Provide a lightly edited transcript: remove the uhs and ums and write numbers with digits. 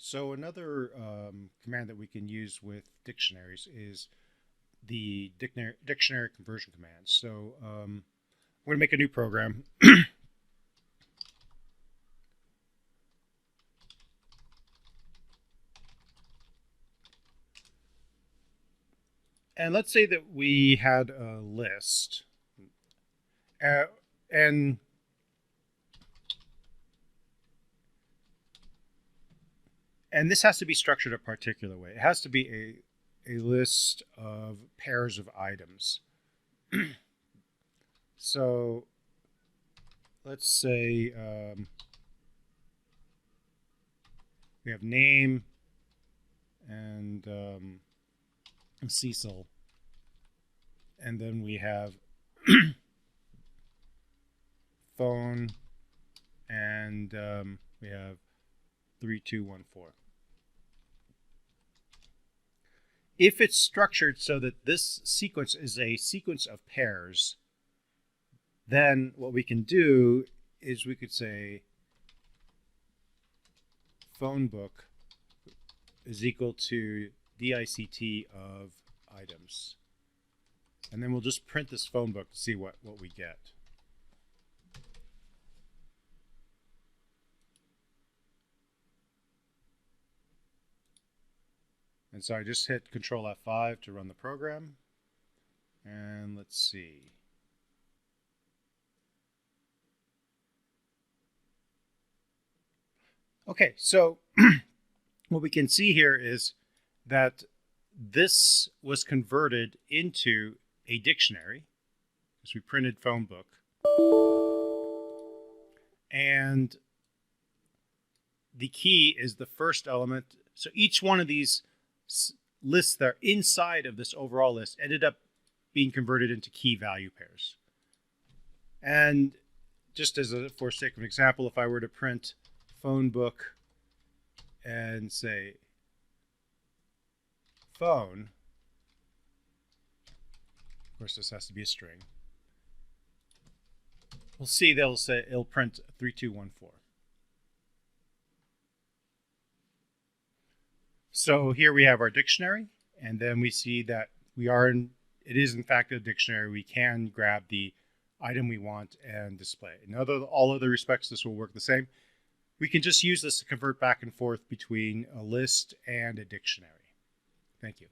So another command that we can use with dictionaries is the dictionary conversion command. So we're going to make a new program. And let's say that we had a list. And this has to be structured a particular way. It has to be a list of pairs of items. So let's say we have name and Cecil, and then we have phone, and we have 3214. If it's structured so that this sequence is a sequence of pairs, then what we can do is we could say phone book is equal to DICT of items. And then we'll just print this phone book to see what we get. And so I just hit Control F5 to run the program. And let's see. Okay, so what we can see here is that this was converted into a dictionary, because we printed phone book. And the key is the first element. So each one of these lists that are inside of this overall list ended up being converted into key value pairs. And just as for sake of an example, if I were to print phone book and say phone, of course this has to be a string, we'll see it'll print 3214. So here we have our dictionary, and then we see that it is in fact a dictionary. We can grab the item we want and display it. In all other respects, this will work the same. We can just use this to convert back and forth between a list and a dictionary. Thank you.